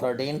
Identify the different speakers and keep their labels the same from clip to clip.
Speaker 1: 13।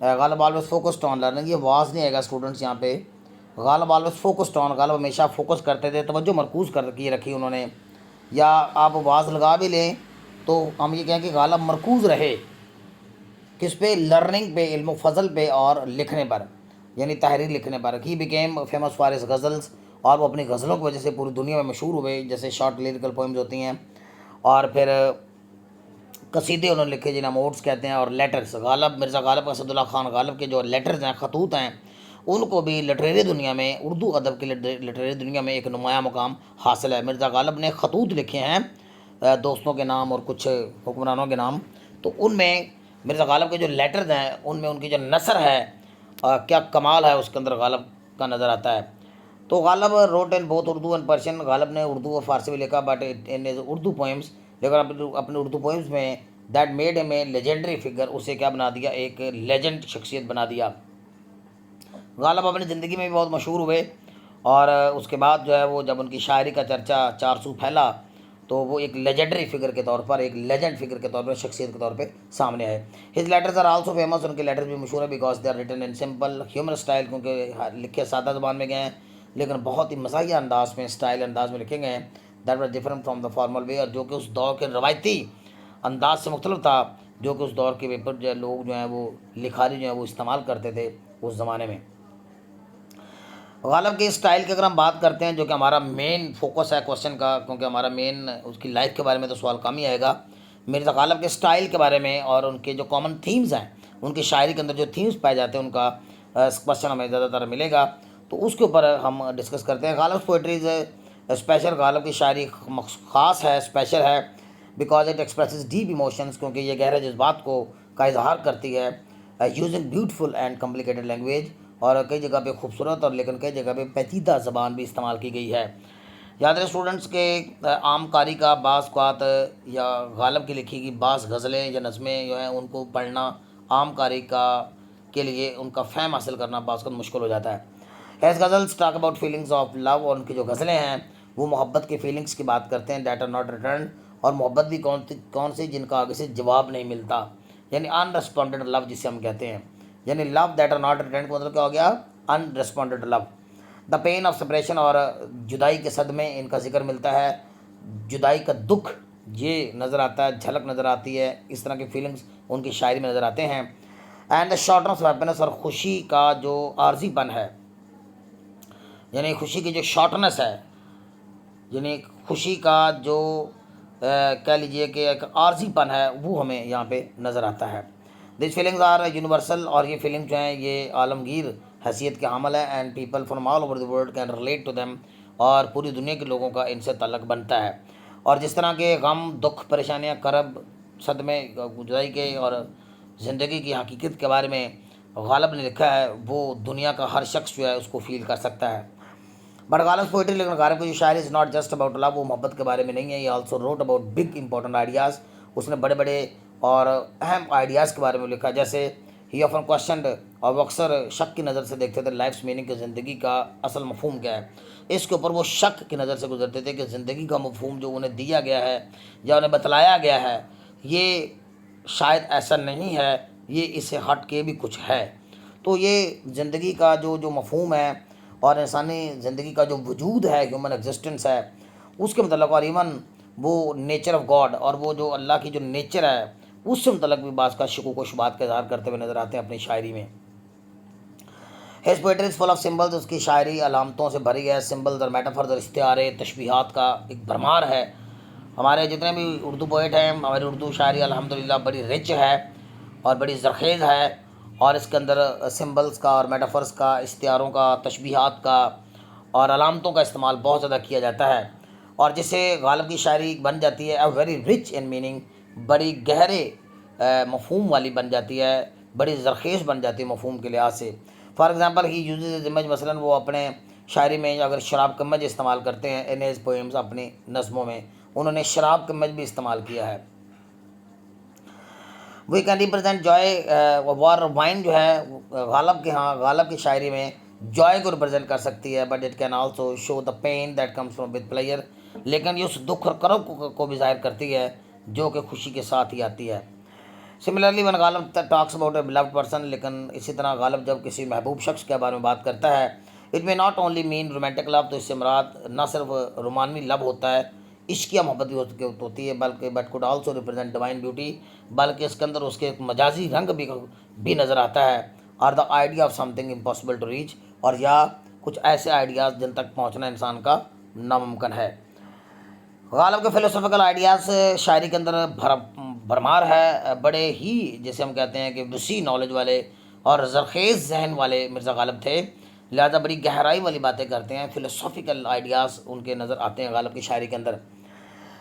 Speaker 1: Ghalib always focused on learning, یہ was نہیں آئے گا اسٹوڈنٹس یہاں پہ. غالب آلویز فوکسڈ آن، غالب ہمیشہ فوکس کرتے تھے، توجہ مرکوز کر کی رکھی انہوں نے. یا آپ واز لگا بھی لیں تو ہم یہ کہیں کہ غالب مرکوز رہے کس پہ؟ لرننگ پہ، علم و فضل پہ اور لکھنے پر، یعنی تحریر لکھنے پر. He became famous for his ghazals, اور وہ اپنی غزلوں کی وجہ سے پوری دنیا میں مشہور ہوئے، جیسے شارٹ لیریکل پوئمز ہوتی ہیں، اور پھر قصیدے انہوں نے لکھے جنہیں ہم اوڈس کہتے ہیں، اور لیٹرز. غالب مرزا غالب اسد اللہ خان غالب کے جو لیٹرز ہیں، خطوط ہیں، ان کو بھی لٹریری دنیا میں، اردو ادب کی لٹریری دنیا میں ایک نمایاں مقام حاصل ہے. مرزا غالب نے خطوط لکھے ہیں دوستوں کے نام اور کچھ حکمرانوں کے نام. تو ان میں مرزا غالب کے جو لیٹرز ہیں ان میں ان کی جو نثر ہے کیا کمال ہے اس کے اندر غالب کا نظر آتا ہے. تو Ghalib root in both Urdu and Persian, Ghalib نے اردو اور فارسی بھی لکھا، بٹ ان اردو پوئمس، لیکن اپنے اردو پوئمس میں that made him a legendary figure, اسے کیا بنا دیا؟ ایک لیجنڈ شخصیت بنا دیا. غالب اپنی زندگی میں بھی بہت مشہور ہوئے، اور اس کے بعد جو ہے وہ جب ان کی شاعری کا چرچا چار سو پھیلا تو وہ ایک لیجنڈری فگر کے طور پر، ایک لیجنڈ فگر کے طور پر، شخصیت کے طور پہ سامنے آئے. His letters are also famous, ان کے لیٹرز بھی مشہور ہیں، because they are written in simple human style, کیونکہ لکھے سادہ زبان میں گئے ہیں لیکن بہت ہی مزاحیہ انداز میں، اسٹائل انداز میں لکھے گئے ہیں. That was different from the formal way, اور جو کہ اس دور کے روایتی انداز سے مختلف تھا جو کہ اس دور کے پیپر جو ہے لوگ جو ہیں وہ لکھاری جو ہیں وہ استعمال کرتے تھے اس زمانے میں. غالب کے اسٹائل کی اگر ہم بات کرتے ہیں، جو کہ ہمارا مین فوکس ہے کوشچن کا، کیونکہ ہمارا مین اس کی لائف کے بارے میں تو سوال کم ہی آئے گا. مرزا غالب کے اسٹائل کے بارے میں اور ان کے جو کامن تھیمز ہیں، ان کی شاعری کے اندر جو تھیمز پائے جاتے ہیں، ان کا کوشچن ہمیں زیادہ تر ملے گا، تو اس کے اوپر ہم ڈسکس کرتے ہیں. غالب پوئٹریز اسپیشل، غالب کی شاعری خاص ہے، اسپیشل ہے، because it expresses deep emotions, کیونکہ یہ گہرے جذبات کو کا اظہار کرتی ہے، using beautiful and complicated language, اور کئی جگہ پہ خوبصورت اور لیکن کئی جگہ پہ پیچیدہ زبان بھی استعمال کی گئی ہے. یاد رہے اسٹوڈنٹس کے عام قاری کا بعض اوقات یا غالب کی لکھی کی بعض غزلیں یا نظمیں جو ہیں ان کو پڑھنا عام قاری کا کے لیے ان کا فہم حاصل کرنا بعض اوقات مشکل ہو جاتا ہے. As ghazals talk about feelings of love, اور ان کی جو غزلیں ہیں وہ محبت کے فیلنگس کی بات کرتے ہیں، دیٹ آر ناٹ ریٹرن، اور محبت بھی کون سی جن کا آگے سے جواب نہیں ملتا، یعنی ان ریسپونڈڈ لو جسے ہم کہتے ہیں، یعنی لو دیٹ آر ناٹ ریٹرن کا مطلب کیا ہو گیا؟ ان ریسپونڈڈ لو. دا پین آف سپریشن، اور جدائی کے صدمے ان کا ذکر ملتا ہے، جدائی کا دکھ یہ نظر آتا ہے، جھلک نظر آتی ہے، اس طرح کی فیلنگز ان کی شاعری میں نظر آتے ہیں. اینڈ دا شارٹنس آف ہیپینس، اور خوشی کا جو عارضی پن ہے، یعنی خوشی کی جو شارٹنس ہے، یعنی خوشی کا جو کہہ لیجئے کہ ایک عارضی پن ہے، وہ ہمیں یہاں پہ نظر آتا ہے. دیز فیلنگز آر یونیورسل، اور یہ فیلنگ جو ہیں یہ عالمگیر حیثیت کے حامل ہے، and people from all over the world can relate to them, اور پوری دنیا کے لوگوں کا ان سے تعلق بنتا ہے. اور جس طرح کے غم، دکھ، پریشانیاں، کرب، صدمے، جدائی کے اور زندگی کی حقیقت کے بارے میں غالب نے لکھا ہے، وہ دنیا کا ہر شخص جو ہے اس کو فیل کر سکتا ہے. بٹ غالب پوئٹری، لیکن غالب کی جو شاعری is not just about love, وہ محبت کے بارے میں نہیں ہے، یہ also wrote about big important ideas, اس نے بڑے بڑے اور اہم آئیڈیاز کے بارے میں لکھا، جیسے ہی آفن کوشچنڈ، اور وہ اکثر شک کی نظر سے دیکھتے تھے لائفس میننگ، کہ زندگی کا اصل مفہوم کیا ہے. اس کے اوپر وہ شک کی نظر سے گزرتے تھے کہ زندگی کا مفہوم جو انہیں دیا گیا ہے یا انہیں بتلایا گیا ہے یہ شاید ایسا نہیں ہے، یہ اس سے ہٹ کے بھی کچھ ہے. تو یہ زندگی کا جو مفہوم ہے اور انسانی زندگی کا جو وجود ہے، ہیومن ایگزسٹنس ہے، اس کے متعلق، اور ایون وہ نیچر آف گاڈ، اور وہ جو اللہ کی جو نیچر ہے اس سے متعلق بھی بعض کا شکوک و شبہات کا اظہار کرتے ہوئے نظر آتے ہیں اپنی شاعری میں. His poetry is full of symbols, اس کی شاعری علامتوں سے بھری ہے، سمبلز اور میٹافرز اور استعارے، تشبیہات کا ایک بھرمار ہے. ہمارے جتنے بھی اردو پوئٹ ہیں، ہماری اردو شاعری الحمدللہ بڑی رچ ہے اور بڑی زرخیز ہے، اور اس کے اندر سمبلز کا اور میٹافرز کا، استعاروں کا، تشبیہات کا اور علامتوں کا استعمال بہت زیادہ کیا جاتا ہے، اور جس سے غالب کی شاعری بن جاتی ہے ویری رچ ان میننگ، بڑی گہرے مفہوم والی بن جاتی ہے، بڑی زرخیز بن جاتی ہے مفہوم کے لحاظ سے. For example he uses image, مثلاً وہ اپنے شاعری میں اگر شراب کا مج استعمال کرتے ہیں، ان ہیز پوئمز، اپنی نظموں میں انہوں نے شراب کا مج بھی استعمال کیا ہے. وی کین ریپرزینٹ جوائے، وار وائن جو ہے غالب کے ہاں، غالب کی شاعری میں جوائے کو ریپرزینٹ کر سکتی ہے، but it can also show the pain that comes from with player, لیکن یہ اس دکھ اور کرب کو بھی ظاہر کرتی ہے جو کہ خوشی کے ساتھ ہی آتی ہے. Similarly when Ghalib talks about a beloved person, لیکن اسی طرح غالب جب کسی محبوب شخص کے بارے میں بات کرتا ہے، اٹ میں ناٹ اونلی مین رومانٹک لو، تو اس سے مراد نہ صرف رومانوی لب ہوتا ہے، عشقیہ محبت بھی ہوتی ہے، بلکہ but could also represent divine beauty, بلکہ اس کے اندر اس کے ایک مجازی رنگ بھی نظر آتا ہے، اور the idea of something impossible to reach, اور یا کچھ ایسے آئیڈیاز جن تک پہنچنا انسان کا ناممکن ہے۔ غالب کے فلسفیکل آئیڈیاز شاعری کے اندر بھرمار ہے، بڑے ہی جیسے ہم کہتے ہیں کہ وسیع نالج والے اور زرخیز ذہن والے مرزا غالب تھے، لہذا بڑی گہرائی والی باتیں کرتے ہیں، فلسفیکل آئیڈیاز ان کے نظر آتے ہیں غالب کی شاعری کے اندر۔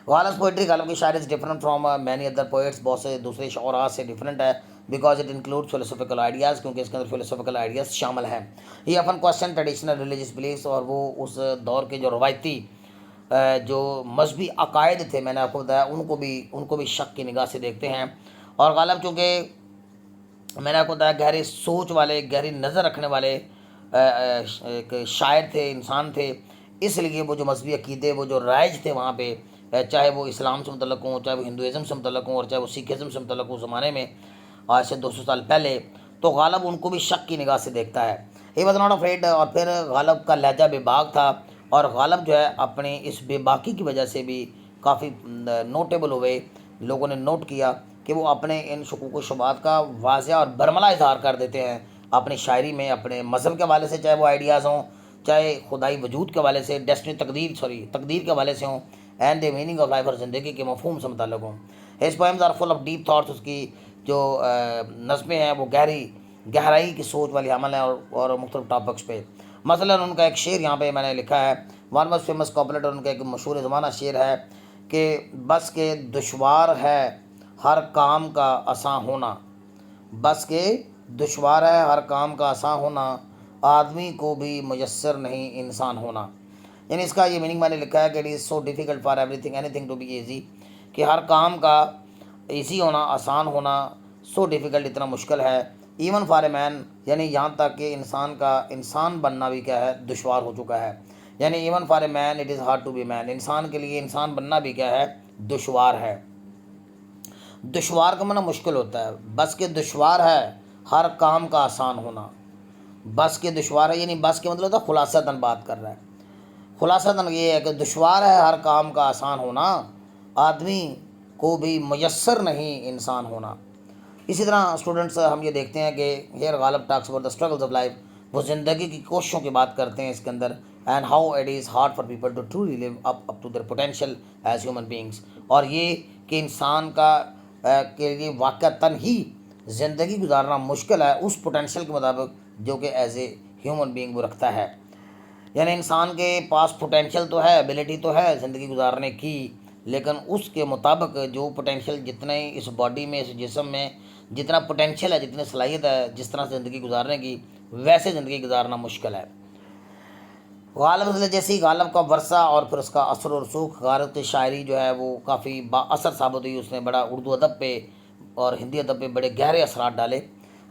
Speaker 1: غالب پوئٹری، غالب کی شاعری is different from many other poets, بہت سے دوسرے شعراء سے ڈفرنٹ ہے، because it include philosophical ideas, کیونکہ اس کے اندر فلسفیکل آئیڈیاز شامل ہیں۔ یہ اپن کوشچن ٹریڈیشنل ریلیجیس بلیفس، اور وہ اس دور کے جو روایتی جو مذہبی عقائد تھے میں نے آپ کو بتایا ان کو بھی شک کی نگاہ سے دیکھتے ہیں، اور غالب چونکہ میں نے آپ کو بتایا گہری سوچ والے، گہری نظر رکھنے والے ایک شاعر تھے، انسان تھے، اس لیے وہ جو مذہبی عقیدے وہ جو رائج تھے وہاں پہ، چاہے وہ اسلام سے متعلق ہوں، چاہے وہ ہندوازم سے متعلق ہوں، اور چاہے وہ سکھزم سے متعلق ہوں زمانے میں آج سے 200 سال پہلے، تو غالب ان کو بھی شک کی نگاہ سے دیکھتا ہے۔ ہی واز ناٹ افریڈ، اور پھر غالب کا لہجہ بے باک تھا، اور غالب جو ہے اپنے اس بے باکی کی وجہ سے بھی کافی نوٹیبل ہوئے، لوگوں نے نوٹ کیا کہ وہ اپنے ان شکوک و شبہات کا واضح اور برملا اظہار کر دیتے ہیں اپنی شاعری میں، اپنے مذہب کے حوالے سے، چاہے وہ آئیڈیاز ہوں، چاہے خدائی وجود کے حوالے سے، ڈیسٹنی تقدیر کے حوالے سے ہوں، and the meaning of life, اور زندگی کے مفہوم سے متعلق ہوں۔ His poems are full of deep thoughts, اس کی جو نظمیں ہیں وہ گہرائی کی سوچ والی عمل ہیں، اور مختلف ٹاپکس پہ۔ مثلا ان کا ایک شعر یہاں پہ میں نے لکھا ہے، ون موسٹ فیمس کاپلیٹ، اور ان کا ایک مشہور زمانہ شعر ہے کہ بس کے دشوار ہے ہر کام کا آساں ہونا، بس کے دشوار ہے ہر کام کا آساں ہونا، آدمی کو بھی میسر نہیں انسان ہونا۔ یعنی اس کا یہ میننگ میں نے لکھا ہے کہ it is so difficult for everything anything to be easy, کہ ہر کام کا ایزی ہونا، آسان ہونا، سو ڈیفیکلٹ اتنا مشکل ہے، ایون فار اے مین، یعنی یہاں تک کہ انسان بننا بھی کیا ہے، دشوار ہو چکا ہے، یعنی even for a man it is hard to be man, انسان کے لیے انسان بننا بھی کیا ہے، دشوار ہے۔ دشوار کا معنی مشکل ہوتا ہے، بس کے دشوار ہے ہر کام کا آسان ہونا، بس کے دشوار ہے، یعنی بس کے مطلب ہوتا ہے خلاصتاً بات کر رہا ہے، خلاصتاً یہ ہے کہ دشوار ہے ہر کام کا آسان ہونا، آدمی کو بھی میسر نہیں انسان ہونا۔ اسی طرح اسٹوڈنٹس ہم یہ دیکھتے ہیں کہ hair Ghalib talks about the struggles of life, وہ زندگی کی کوششوں کی بات کرتے ہیں اس کے اندر، and how it is hard for people to truly live up to their potential as human beings, اور یہ کہ انسان کے لیے واقعتاً ہی زندگی گزارنا مشکل ہے اس پوٹینشیل کے مطابق جو کہ ایز اے ہیومن بینگ وہ رکھتا ہے، یعنی انسان کے پاس پوٹینشیل تو ہے، ایبلٹی تو ہے زندگی گزارنے کی، لیکن اس کے مطابق جو پوٹینشیل جتنے اس باڈی میں، اس جسم میں جتنا پوٹینشیل ہے، جتنی صلاحیت ہے جس طرح سے زندگی گزارنے کی، ویسے زندگی گزارنا مشکل ہے۔ غالب جیسی غالب کا ورثہ اور پھر اس کا اثر و رسوخ، غالب کی شاعری جو ہے وہ کافی با اثر ثابت ہوئی، اس نے بڑا اردو ادب پہ اور ہندی ادب پہ بڑے گہرے اثرات ڈالے۔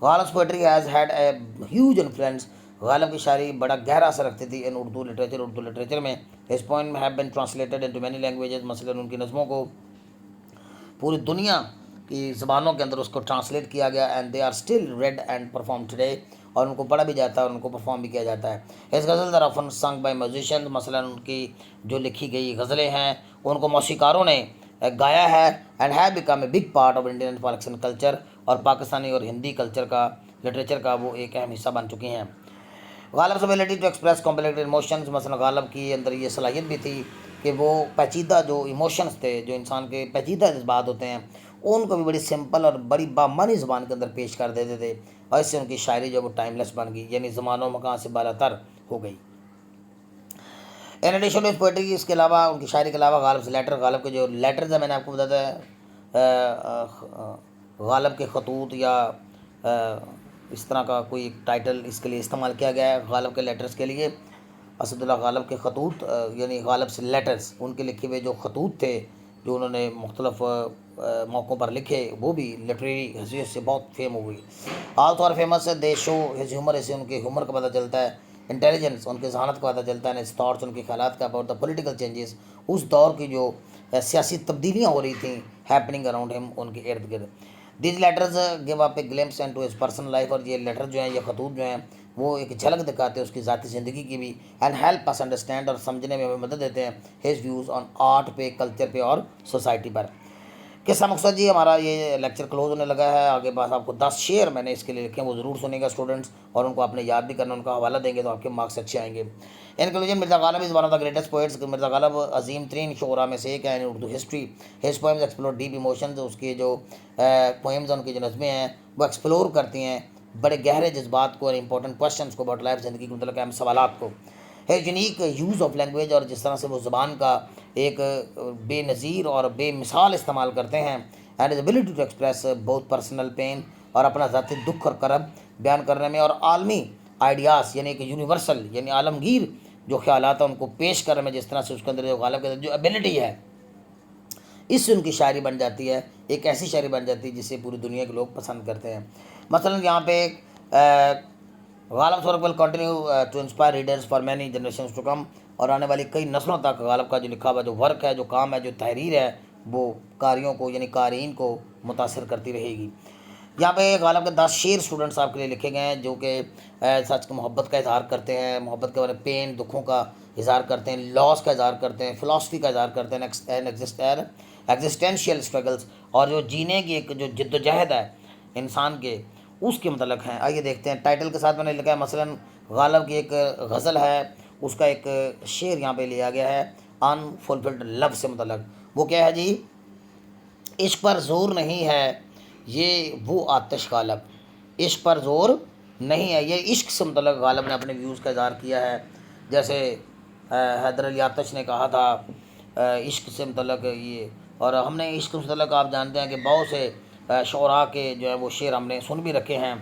Speaker 1: غالب poetry has had a huge influence, غالب کی شاعری بڑا گہرا اثر رکھتی تھی ان اردو لٹریچر میں۔ His poem have been translated into many languages, مثلاً ان کی نظموں کو پوری دنیا کی زبانوں کے اندر اس کو ٹرانسلیٹ کیا گیا، and they are still read and perform today, اور ان کو پڑھا بھی جاتا ہے اور ان کو پرفارم بھی کیا جاتا ہے۔ اس غزل در آفن سنگ بائی میوزیشین، مثلاً ان کی جو لکھی گئی غزلیں ہیں ان کو موسیقاروں نے گایا ہے، and have become a big part of Indian Pakistan culture, اور پاکستانی اور ہندی کلچر کا، لٹریچر کا وہ ایک اہم حصہ بن چکی ہیں۔ Ghalib ability to express complex emotions, مثلا غالب کی اندر یہ صلاحیت بھی تھی کہ وہ پیچیدہ جو ایموشنز تھے، جو انسان کے پیچیدہ جذبات ہوتے ہیں، ان کو بھی بڑی سمپل اور بڑی بامعنی زبان کے اندر پیش کر دیتے تھے، اور اس سے ان کی شاعری جو وہ ٹائم لیس بن گئی، یعنی زمان و مکان سے بالا تر ہو گئی۔ ان ایڈیشن ٹو پوئٹری، اس کے علاوہ ان کی شاعری کے علاوہ غالب سے لیٹر، غالب کے جو لیٹرز ہیں میں نے آپ کو بتایا ہے، غالب کے خطوط، یا اس طرح کا کوئی ٹائٹل اس کے لیے استعمال کیا گیا ہے غالب کے لیٹرز کے لیے۔ اسد اللہ غالب کے خطوط، یعنی غالب سے لیٹرز، ان کے لکھے ہوئے جو خطوط تھے جو انہوں نے مختلف موقعوں پر لکھے، وہ بھی لٹریری حیثیت سے بہت فیم ہوئی۔ Also are famous they show his humour, اسے ان کے ہیومر کا پتہ چلتا ہے، انٹیلیجنس، ان کے ذہانت کا پتہ چلتا ہے، اس تھاٹس، ان کے خیالات کا، اباؤٹ دا پولیٹیکل چینجز، اس دور کی جو سیاسی تبدیلیاں ہو رہی تھیں ہیپننگ اراؤنڈ ہم، ان کے ارد گرد۔ These letters give up a glimpse into his personal life, اور یہ لیٹر جو ہیں، یہ خطوط جو ہیں، وہ ایک جھلک دکھاتے ہیں اس کی ذاتی زندگی کی بھی. اینڈ ہیلپ اس انڈرسٹینڈ، اور سمجھنے میں ہمیں مدد دیتے ہیں ہز ویوز آن آرٹ پہ، کلچر پہ اور سوسائٹی پر. قصہ مقصد جی ہمارا یہ لیکچر کلوز ہونے لگا ہے. آگے بس آپ کو 10 شعر میں نے اس کے لیے لکھے ہیں، وہ ضرور سنیں گا اسٹوڈنٹس، اور ان کو آپ نے یاد بھی کرنا، ان کا حوالہ دیں گے تو آپ کے مارکس اچھے آئیں گے. Inclusion, Mirza Ghalib is one of the greatest poets. Mirza Ghalib عظیم ترین شعراء میں سے ایک ہے in Urdu history. His poems explore deep emotions, اس کی جو پوئمز ہیں، ان کی جو نظمیں ہیں وہ ایکسپلور کرتی ہیں بڑے گہرے جذبات کو اور امپورٹنٹ کوشچنس کو اباؤٹ لائف، زندگی کے متعلق اہم سوالات کو. ہے یونیک یوز آف لینگویج، اور جس طرح سے وہ زبان کا ایک بے نظیر اور بے مثال استعمال کرتے ہیں. And his ability to express بہت پرسنل پین، اور اپنا ذاتی دکھ اور کرب بیان کرنے میں، اور عالمی آئیڈیاز یعنی کہ یونیورسل یعنی عالمگیر جو خیالات ہیں ان کو پیش کرنے میں، جس طرح سے اس کے اندر جو غالب کے جو ایبلٹی ہے، اس سے ان کی شاعری بن جاتی ہے، ایک ایسی شاعری بن جاتی ہے جسے پوری دنیا کے لوگ پسند کرتے ہیں. مثلا یہاں پہ Ghalib work will continue to inspire readers for many generations to come, اور آنے والی کئی نسلوں تک غالب کا جو لکھا ہوا جو ورک ہے، جو کام ہے، جو تحریر ہے، وہ قاریوں کو یعنی قارئین کو متاثر کرتی رہے گی. یہاں پہ غالب کے 10 شعر اسٹوڈنٹس آپ کے لیے لکھے گئے ہیں، جو کہ سچ کی محبت کا اظہار کرتے ہیں، محبت کے بارے میں پین، دکھوں کا اظہار کرتے ہیں، لاس کا اظہار کرتے ہیں، فلاسفی کا اظہار کرتے ہیں، ایگزسٹینشیل اسٹرگلس، اور جو جینے کی ایک جو جد و جہد ہے انسان کے، اس کے متعلق ہیں. آئیے دیکھتے ہیں. ٹائٹل کے ساتھ میں نے لکھا ہے مثلا غالب کی ایک غزل ہے، اس کا ایک شعر یہاں پہ لیا گیا ہے انفلفلڈ لو سے متعلق. وہ کیا ہے جی؟ عشق پر زور نہیں ہے یہ وہ آتش غالب، عشق پر زور نہیں ہے، یہ عشق سے متعلق غالب نے اپنے ویوز کا اظہار کیا ہے. جیسے حیدر علی آتش نے کہا تھا عشق سے متعلق یہ، اور ہم نے عشق سے متعلق آپ جانتے ہیں کہ بہت سے شعراء کے جو ہے وہ شعر ہم نے سن بھی رکھے ہیں.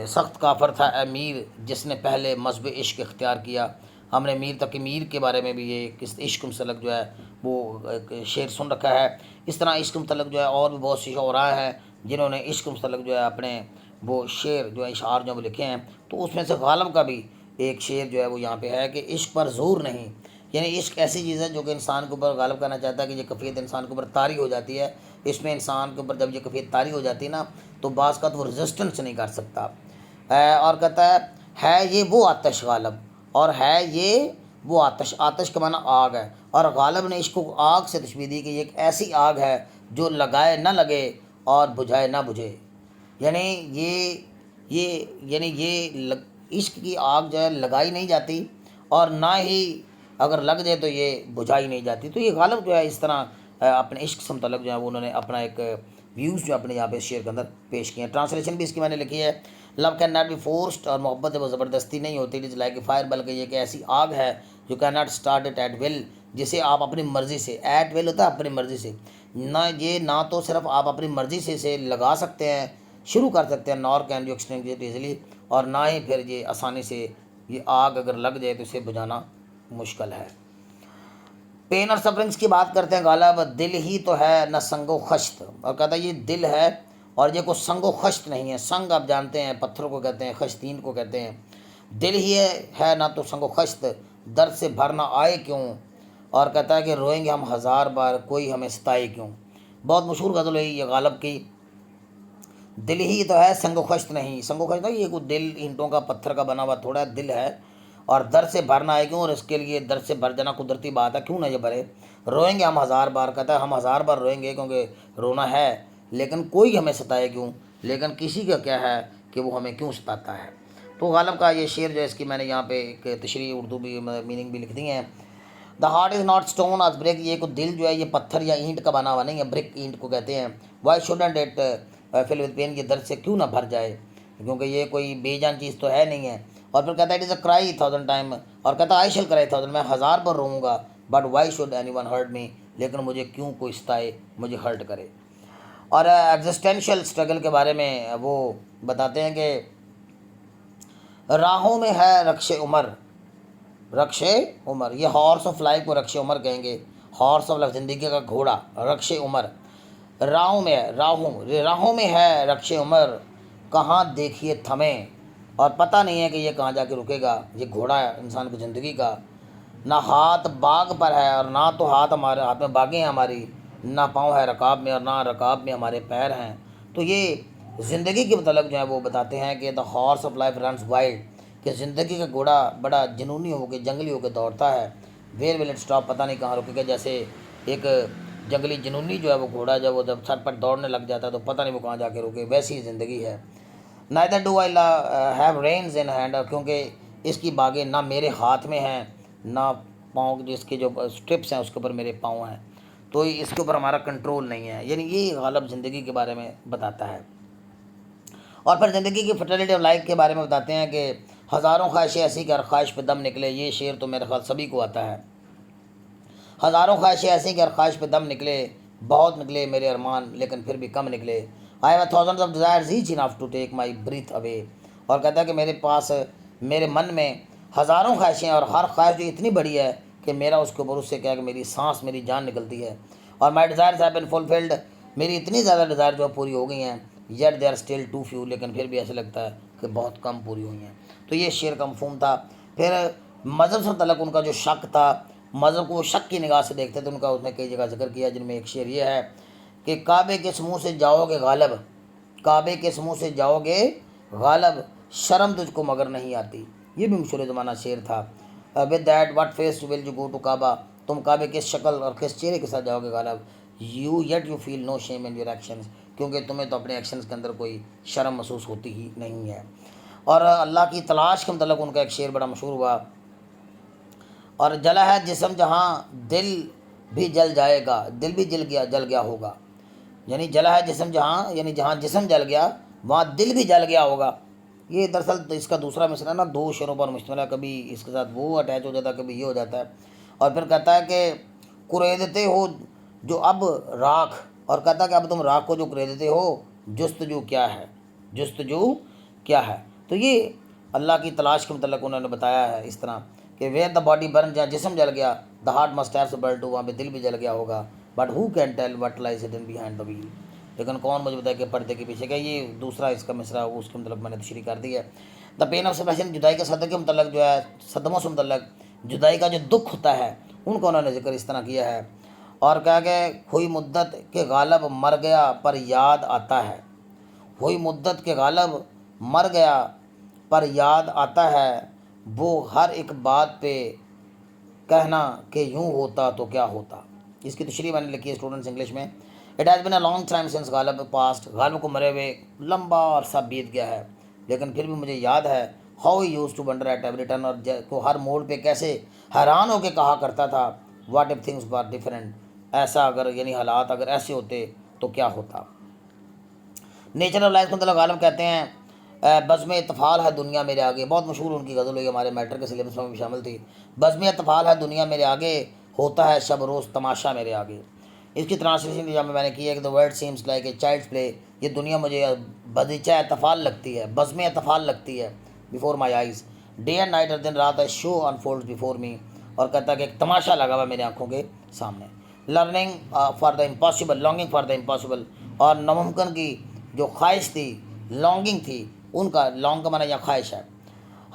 Speaker 1: سخت کافر تھا اے میر جس نے پہلے مذہب عشق اختیار کیا. ہم نے میر تقی میر کے بارے میں بھی یہ کس عشق متعلق جو ہے وہ ایک شعر سن رکھا ہے. اس طرح عشق متعلق جو ہے اور بھی بہت سی شعراء ہیں جنہوں نے عشق متعلق جو ہے اپنے وہ شعر جو ہے اشعار جو وہ لکھے ہیں. تو اس میں سے غالب کا بھی ایک شعر جو ہے وہ یہاں پہ ہے کہ عشق پر زور نہیں، یعنی عشق ایسی چیز ہے جو کہ انسان کے اوپر، غالب کہنا چاہتا ہے کہ یہ کیفیت انسان کے اوپر طاری ہو جاتی ہے. اس میں انسان کے اوپر جب یہ کیفیت طاری ہو جاتی ہے نا، تو بعض کا تو وہ رزسٹنس نہیں کر سکتا. اور کہتا ہے یہ وہ آتش غالب، اور ہے یہ وہ آتش، آتش کا معنی آگ ہے، اور غالب نے عشق کو آگ سے تشبیہ دی کہ یہ ایک ایسی آگ ہے جو لگائے نہ لگے اور بجھائے نہ بجھے. یعنی یہ عشق کی آگ جو ہے لگائی نہیں جاتی، اور نہ ہی اگر لگ جائے تو یہ بجھائی نہیں جاتی. تو یہ غالب جو ہے اس طرح اپنے عشق سے متعلق جو ہے وہ انہوں نے اپنا ایک ویوز جو اپنے یہاں پہ شیئر کے اندر پیش کیے ہیں. ٹرانسلیشن بھی اس کی میں نے لکھی ہے. Love can not be forced, اور محبت جب وہ زبردستی نہیں ہوتی، it is like a fire, بلکہ یہ ایک ایسی آگ ہے جو can not start it at will, جسے آپ اپنی مرضی سے، ایٹ ول ہوتا ہے اپنی مرضی سے، نہ تو صرف آپ اپنی مرضی سے اسے لگا سکتے ہیں، شروع کر سکتے ہیں، نور کین یو ایکسٹینگوش اٹ ایزیلی، اور نہ ہی پھر یہ آسانی سے یہ آگ اگر لگ جائے تو اسے بجھانا مشکل ہے. پین اور سفرنگس کی بات کرتے ہیں غالب. دل ہی تو ہے نہ سنگ و خشت، اور کہتا ہے یہ دل ہے اور یہ کوئی سنگ و خشت نہیں ہے. سنگ آپ جانتے ہیں پتھروں کو کہتے ہیں، خشتین کو کہتے ہیں. دل ہی ہے نہ تو سنگ و خشت، درد سے بھر نہ آئے کیوں، اور کہتا ہے کہ روئیں گے ہم ہزار بار کوئی ہمیں ستائے کیوں. بہت مشہور غزل ہے یہ غالب کی. دل ہی تو ہے سنگ و خشت نہیں، سنگ و خشت نہیں، یہ کوئی دل اینٹوں کا پتھر کا بنا ہوا تھوڑا دل ہے، اور در سے بھرنا آئے کیوں، اور اس کے لیے در سے بھر جانا قدرتی بات ہے، کیوں نہ یہ بھرے. روئیں گے ہم ہزار بار، کہتا ہے ہم ہزار بار روئیں گے کیونکہ رونا ہے، لیکن کوئی ہمیں ستائے کیوں، لیکن کسی کا کیا ہے کہ وہ ہمیں کیوں ستاتا ہے. تو غالب کا یہ شعر جو ہے اس کی میں نے یہاں پہ ایک تشریح اردو بھی میننگ بھی لکھ دی ہیں. The heart is not stone آج بریک، یہ کو دل جو ہے یہ پتھر یا اینٹ کا بنا ہوا نہیں ہے، بریک اینٹ کو کہتے ہیں. Why shouldn't it fill with pain, یہ درد سے کیوں نہ بھر جائے، کیونکہ یہ کوئی بے جان چیز تو ہے نہیں ہے. اور پھر کہتا ہے اٹ از اے کرائی تھاؤزنڈ ٹائم، اور کہتا ہے آئی شل کرائی تھاؤزنڈ، میں ہزار بار روؤں گا، but why should anyone hurt me, لیکن مجھے کیوں کوئی ستائے، مجھے ہرٹ کرے. اور ایگزسٹینشیل اسٹرگل کے بارے میں وہ بتاتے ہیں کہ راہوں میں ہے رکش عمر، رکش عمر، یہ ہارس آف لائف کو رکش عمر کہیں گے، ہارس آف لائف زندگی کا گھوڑا، رکش عمر. راہوں میں ہے، راہوں میں ہے رکش عمر، کہاں دیکھیے تھمیں، اور پتہ نہیں ہے کہ یہ کہاں جا کے رکے گا، یہ گھوڑا ہے انسان کی زندگی کا. نہ ہاتھ باغ پر ہے، اور نہ تو ہاتھ ہمارے ہاتھ میں باغیں ہیں ہماری، نہ پاؤں ہے رکاب میں اور نہ رکاب میں ہمارے پیر ہیں۔ تو یہ زندگی کے متعلق جو ہے وہ بتاتے ہیں کہ the horse of life runs wild, کہ زندگی کا گھوڑا بڑا جنونی ہو کے جنگلی ہو کے دوڑتا ہے۔ ویئر ول اٹ اسٹاپ، پتہ نہیں کہاں رکے گا۔ جیسے ایک جنگلی جنونی جو ہے وہ گھوڑا جب وہ جب سر پر دوڑنے لگ جاتا ہے تو پتہ نہیں وہ کہاں جا کے رکے، ویسی ہی زندگی ہے۔ neither do I have reins in hand، کیونکہ اس کی باغیں نہ میرے ہاتھ میں ہیں نہ پاؤں، جس کے جو اسٹرپس ہیں اس کے اوپر میرے پاؤں ہیں، تو اس کے اوپر ہمارا کنٹرول نہیں ہے۔ یعنی یہ غالب زندگی کے بارے میں بتاتا ہے۔ اور پھر زندگی کی فرٹیلٹی آف لائف کے بارے میں بتاتے ہیں کہ ہزاروں خواہشیں ایسی کہ ہر خواہش پہ دم نکلے۔ یہ شعر تو میرے خیال سبھی کو آتا ہے۔ ہزاروں خواہشیں ایسی کہ ہر خواہش پہ دم نکلے، بہت نکلے میرے ارمان لیکن پھر بھی کم نکلے۔ I have thousands of desires each enough to take my breath away۔ اور کہتا ہے کہ میرے پاس میرے من میں ہزاروں خواہشیں اور ہر خواہش جو اتنی بڑی ہے کہ میرا اس کے اوپر اس سے کیا کہ میری سانس میری جان نکلتی ہے۔ اور my desires have been fulfilled، میری اتنی زیادہ ڈیزائر جو پوری ہو گئی ہیں، yet they are still too few، لیکن پھر بھی ایسے لگتا ہے کہ بہت کم پوری ہوئی ہیں۔ تو یہ شعر کا مفہوم تھا۔ پھر مذہب سے متعلق ان کا جو شک تھا، مذہب کو وہ شک کی نگاہ سے دیکھتے تھے، ان کا اس نے کئی جگہ ذکر کیا، جن میں ایک شعر یہ ہے کہ کعبے کے منہ سے جاؤ گے غالب، کعبے کے منہ سے جاؤ گے غالب، شرم تجھ کو مگر نہیں آتی۔ یہ بھی مشہور زمانہ شعر تھا۔ With that what face will you go to Kaaba, تم کعبے کس شکل اور کس چہرے کے ساتھ جاؤ گے Ghalib, you feel no shame in your actions, کیونکہ تمہیں تو اپنے ایکشنز کے اندر کوئی شرم محسوس ہوتی ہی نہیں ہے۔ اور اللہ کی تلاش کے متعلق ان کا ایک شعر بڑا مشہور ہوا، اور جلا ہے جسم جہاں دل بھی جل جائے گا، دل بھی جل گیا ہوگا۔ یعنی جلا ہے جسم جہاں، یعنی جہاں جسم جل گیا وہاں دل بھی جل گیا ہوگا۔ یہ دراصل اس کا دوسرا مصرع نا دو شعروں پر مشتمل ہے، کبھی اس کے ساتھ وہ اٹیچ ہو جاتا ہے، کبھی یہ ہو جاتا ہے۔ اور پھر کہتا ہے کہ کریدتے ہو جو اب راکھ، اور کہتا ہے کہ اب تم راکھ کو جو کریدتے ہو، جستجو کیا ہے، جستجو کیا ہے۔ تو یہ اللہ کی تلاش کے متعلق انہوں نے بتایا ہے اس طرح کہ ویئر دا باڈی برن، جہاں جسم جل گیا، the heart must have burn too, وہاں پہ دل بھی جل گیا ہوگا، but who can tell what lies hidden behind the veil, لیکن کون مجھے بتائے کہ پردے کے پیچھے کیا۔ یہ دوسرا اس کا مصرع اس کے مطلب میں نے تشریح کر دی ہے۔ دا پین آف سپریشن، جدائی کے صدمے کے متعلق جو ہے، صدموں سے متعلق جدائی کا جو دکھ ہوتا ہے ان کا انہوں نے ذکر اس طرح کیا ہے۔ اور کہا کہ ہوئی مدت کے غالب مر گیا پر یاد آتا ہے، ہوئی مدت کے غالب مر گیا پر یاد آتا ہے، وہ ہر ایک بات پہ کہنا کہ یوں ہوتا تو کیا ہوتا۔ اس کی تشریح میں نے لکھی ہے اسٹوڈنٹس انگلش میں۔ It has been a long time since Ghalib past, غالب کو مرے ہوئے لمبا عرصہ بیت گیا ہے، لیکن پھر بھی مجھے یاد ہے how he used to wonder at every turn, اور کو ہر موڑ پہ کیسے حیران ہو کے کہا کرتا تھا what if things were different, ایسا اگر یعنی حالات اگر ایسے ہوتے تو کیا ہوتا۔ نیچر آف لائف کے مطلب غالب کہتے ہیں بزم اطفال ہے دنیا میرے آگے، بہت مشہور ان کی غزل ہوئی، ہمارے میٹر کے سلیبس میں بھی شامل تھی۔ بزم اطفال ہے دنیا میرے آگے، ہوتا ہے شب روز تماشا میرے آگے۔ اس کی ٹرانسلیشن جہاں میں نے کی ہے کہ the world seems like a child play, یہ دنیا مجھے بدیچہ اطفال لگتی ہے، بزم اطفال لگتی ہے، before my eyes day and night, اور دن رات ہے شو انفولڈز بیفور می، اور کہتا ہے کہ ایک تماشا لگا ہوا میرے آنکھوں کے سامنے۔ Learning for the impossible, longing for the impossible, اور ناممکن کی جو خواہش تھی، لانگنگ تھی ان کا، لانگ کا معنی یا خواہش ہے۔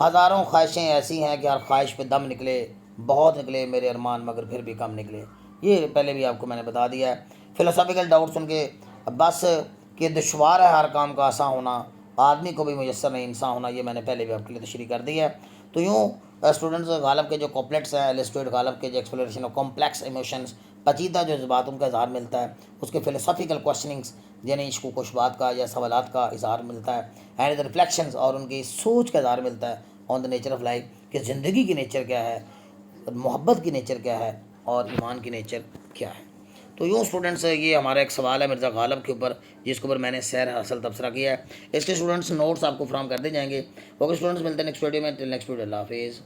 Speaker 1: ہزاروں خواہشیں ایسی ہیں کہ ہر خواہش پہ دم نکلے، بہت نکلے میرے ارمان مگر پھر بھی کم نکلے۔ یہ پہلے بھی آپ کو میں نے بتا دیا ہے۔ فلسافیکل ڈاؤٹس ان کے بس کہ دشوار ہے ہر کام کا آسان ہونا، آدمی کو بھی میسر نہیں انسان ہونا، یہ میں نے پہلے بھی آپ کے لیے تشریح کر دی ہے۔ تو یوں اسٹوڈنٹس غالب کے جو کوپلیٹس ہیں، ایلسٹریٹ غالب کے جو ایکسپلوریشن آف کمپلیکس ایموشنز، پیچیدہ جو جذبات ان کا اظہار ملتا ہے، اس کے فلسافیکل کوشچننگس یعنی عشق و کشبات کا یا سوالات کا اظہار ملتا ہے، اینڈ دا ریفلیکشنز، اور ان کی سوچ کا اظہار ملتا ہے آن دا نیچر آف لائف، کہ زندگی کی نیچر کیا ہے، محبت کی نیچر کیا ہے، اور ایمان کی نیچر کیا ہے۔ تو یوں اسٹوڈنٹس یہ ہمارا ایک سوال ہے مرزا غالب کے اوپر، جس کے اوپر میں نے سیر حاصل تبصرہ کیا ہے۔ اس کے اسٹوڈنٹس نوٹس آپ کو فراہم کر دی جائیں گے۔ اوکے اسٹوڈنٹس، ملتے ہیں نیکسٹ ویڈیو میں، ٹل نیکسٹ ویڈیو، اللہ حافظ۔